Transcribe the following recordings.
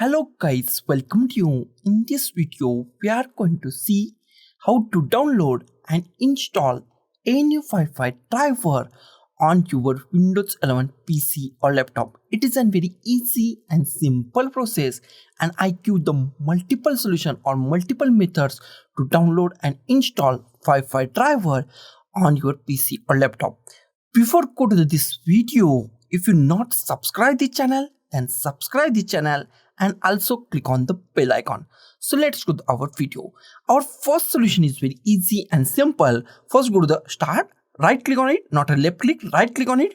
Hello guys, welcome to you. In this video, we are going to see how to download and install a new Wi-Fi driver on your Windows 11 PC or laptop. It is a very easy and simple process, and I give the multiple solution or multiple methods to download and install Wi-Fi driver on your PC or laptop. Before go to this video, if you not subscribe the channel, then subscribe the channel and also click on the bell icon. So let's go to our video. Our first solution is very easy and simple. First go to the start, right click on it, not a left click, right click on it.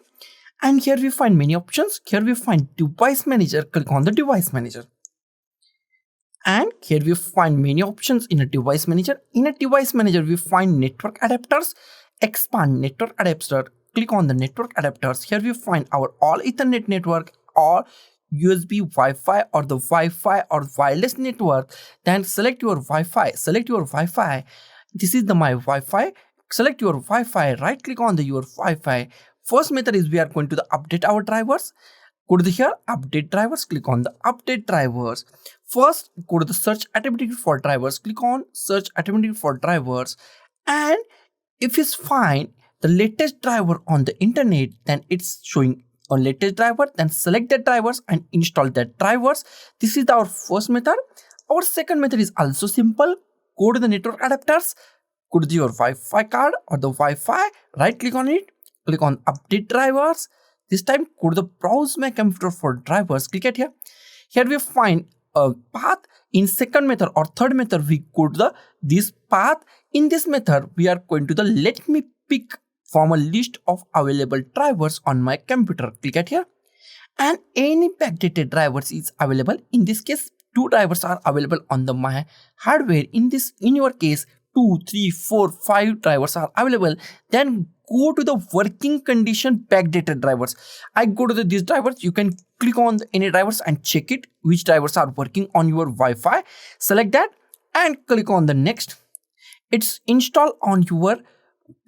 And here we find many options. Here we find device manager, click on the device manager. And here we find many options in a device manager. In a device manager, we find network adapters, expand network adapter, click on the network adapters. Here we find our all Ethernet network or USB Wi-Fi or the Wi-Fi or wireless network. Then select your Wi-Fi, this is my Wi-Fi. Select your Wi-Fi, right click on your Wi-Fi. First method is we are going to update our drivers. Go to here, update drivers, click on the update drivers. First go to the search automatically for drivers, click on search automatically for drivers. And if it's find the latest driver on the internet, then it's showing on latest driver, then select the drivers and install that drivers. This is our first method. Our second method is also simple. Go to the network adapters, go to your Wi-Fi card or the Wi-Fi, right click on it, click on update drivers. This time go to the browse my computer for drivers, click at here. Here we find a path. In second method or third method, we go to this path. In this method, we are going to let me pick from a list of available drivers on my computer. Click at here, and any backdated drivers is available. In this case, 2 drivers are available on my hardware. In your case, 2, 3, 4, 5 drivers are available. Then go to the working condition backdated drivers. I go to these drivers. You can click on any drivers and check it which drivers are working on your Wi-Fi. Select that and click on the next. It's installed on your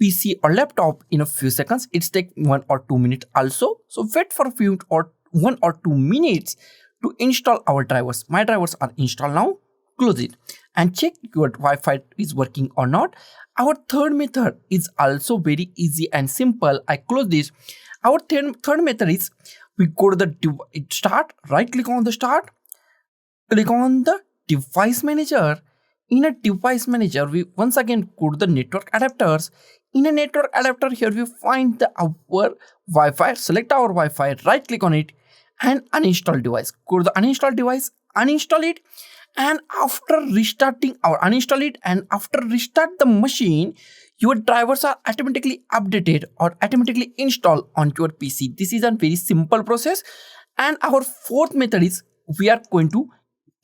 PC or laptop in a few seconds. It's take 1 or 2 minutes also. So wait for a few or 1 or 2 minutes to install our drivers. My drivers are installed now. Close it and check your Wi-Fi is working or not. Our third method is also very easy and simple. I close this. Our third method is we go to the start, right click on the start, click on the device manager. In a device manager, we once again go to the network adapters. In a network adapter, here we find our Wi-Fi. Select our Wi-Fi, right click on it and uninstall device. Go to the uninstall device, uninstall it, and after restarting uninstall it, and after restart the machine, your drivers are automatically updated or automatically installed on your PC. This is a very simple process. And our fourth method is we are going to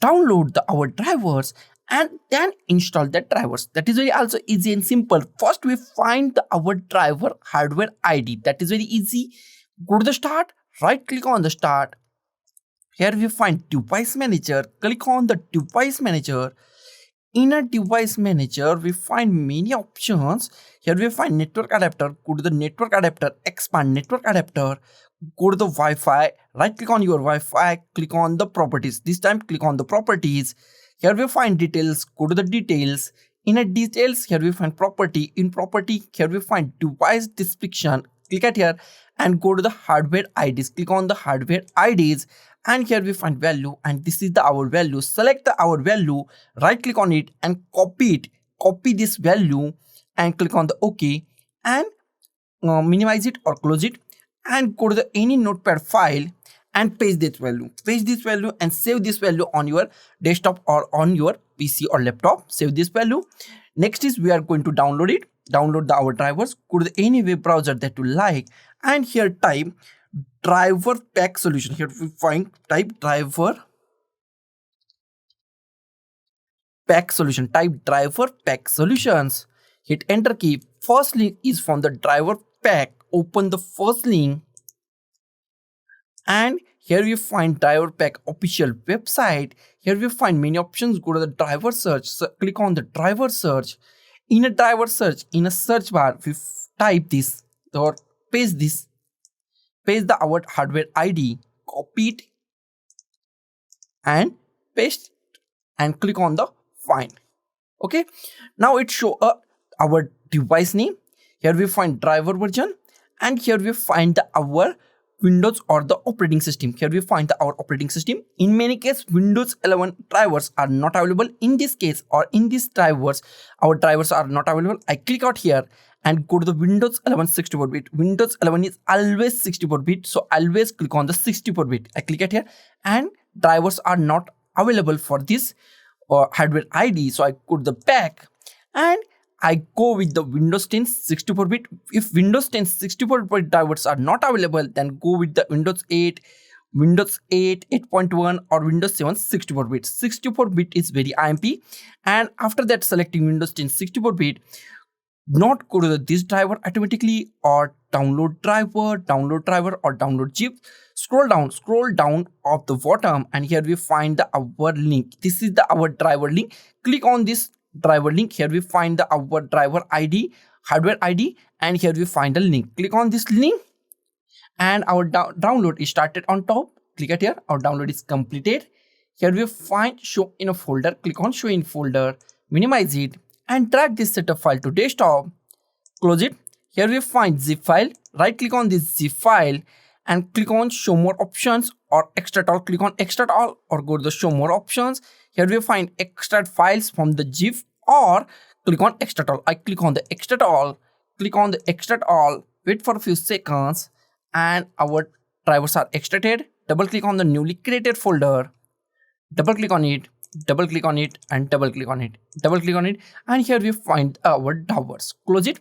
download our drivers and then install the drivers. That is very also easy and simple. First we find our driver hardware ID. That is very easy. Go to the start, right click on the start. Here we find device manager, click on the device manager. In a device manager, we find many options. Here we find network adapter, go to the network adapter, expand network adapter, go to the Wi-Fi, right click on your Wi-Fi, click on the properties. This time click on the properties. Here we find details, go to the details. In a details, here we find property. In property, here we find device description. Click at here and go to the hardware IDs. Click on the hardware IDs and here we find value, and this is our value. Select our value, right click on it and copy it. Copy this value and click on the OK and minimize it or close it and go to any notepad file and paste this value. Paste this value and save this value on your desktop or on your PC or laptop. Save this value. Next is we are going to download it. Download our drivers. Go to any web browser that you like and here type driver pack solution. Here we find type driver pack solution. Type driver pack solutions. Hit enter key. First link is from the driver pack. Open the first link. And here we find driver pack official website. Here we find many options. Go to the driver search. So click on the driver search. In a driver search, in a search bar, we type this or paste this. Paste our hardware ID. Copy it and paste and click on the find. Okay, now it show our device name. Here we find driver version, and here we find our Windows or the operating system. Here we find our operating system. In many cases, Windows 11 drivers are not available. In this case, or in these drivers, our drivers are not available. I click out here and go to the Windows 11 64-bit. Windows 11 is always 64-bit, so always click on the 64-bit. I click it here, and drivers are not available for this hardware ID. So I go to the back and I go with the Windows 10 64-bit. If Windows 10 64-bit drivers are not available, then go with the Windows 8, Windows 8, 8.1 or Windows 7 64-bit. 64-bit is very IMP. And after that, selecting Windows 10 64-bit, not go to this driver automatically or download driver or download zip. Scroll down of the bottom, and here we find our link. This is our driver link. Click on this driver link. Here we find our driver ID, hardware ID, and here we find the link. Click on this link, and our download is started on top. Click it here. Our download is completed. Here we find show in a folder. Click on show in folder, minimize it, and drag this setup file to desktop. Close it. Here we find zip file. Right click on this zip file and click on show more options or extract all. Click on extract all or go to the show more options. Here we find extract files from the zip or click on extract all. I click on the extract all. Click on the extract all. Wait for a few seconds and our drivers are extracted. Double click on the newly created folder. Double click on it. Double click on it and double click on it. Double click on it, and here we find our drivers. Close it.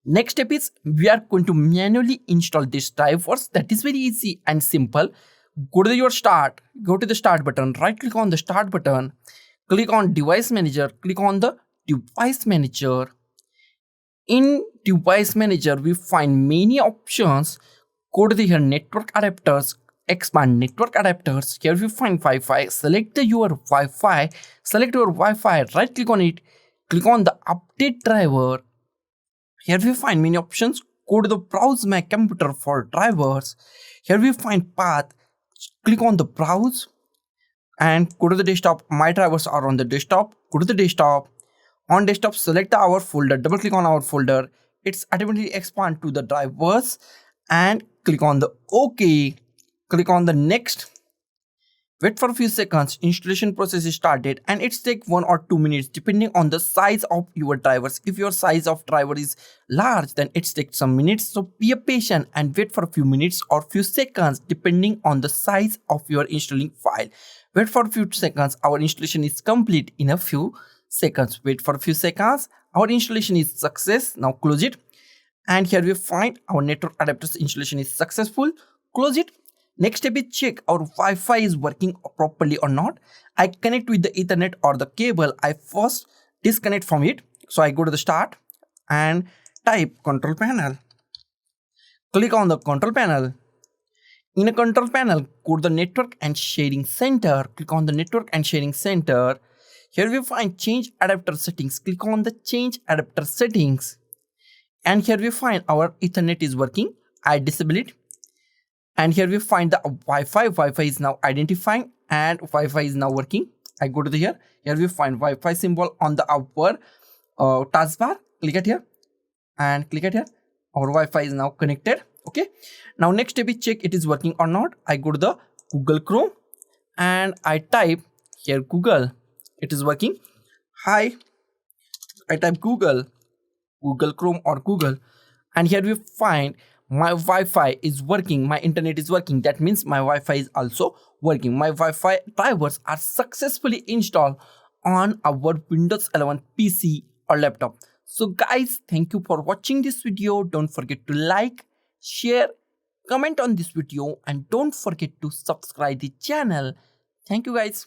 Next step is we are going to manually install these drivers. That is very easy and simple. Go to your start. Go to the start button. Right click on the start button. Click on device manager. Click on the device manager. In device manager, we find many options. Go to the network adapters. Expand network adapters. Here we find Wi-Fi. Select your Wi-Fi. Select your Wi-Fi. Right click on it. Click on the update driver. Here we find many options. Go to the browse my computer for drivers. Here we find path. Click on the browse and go to the desktop. My drivers are on the desktop. Go to the desktop. On desktop, select our folder. Double click on our folder. It's automatically expand to the drivers and click on the OK. Click on the next. Wait for a few seconds. Installation process is started and it's take 1 or 2 minutes depending on the size of your drivers. If your size of driver is large, then it takes some minutes. So be patient and wait for a few minutes or few seconds depending on the size of your installing file. Wait for a few seconds. Our installation is complete in a few seconds. Wait for a few seconds. Our installation is success. Now close it. And here we find our network adapters installation is successful. Close it. Next step is check our Wi-Fi is working properly or not. I connect with the Ethernet or the cable. I first disconnect from it. So I go to the start and type control panel. Click on the control panel. In a control panel, go to the network and sharing center. Click on the network and sharing center. Here we find change adapter settings. Click on the change adapter settings. And here we find our Ethernet is working. I disable it. And here we find the Wi-Fi. Wi-Fi is now identifying and Wi-Fi is now working. I go to the here. Here we find Wi-Fi symbol on the upper taskbar. Click it here and click it here. Our Wi-Fi is now connected. Okay. Now next step is check it is working or not. I go to the Google Chrome and I type here Google. It is working. Hi. I type Google Chrome or Google, and here we find my Wi-Fi is working, my internet is working. That means my Wi-Fi is also working. My Wi-Fi drivers are successfully installed on our Windows 11 PC or laptop. So guys, thank you for watching this video. Don't forget to like, share, comment on this video, and don't forget to subscribe the channel. Thank you guys.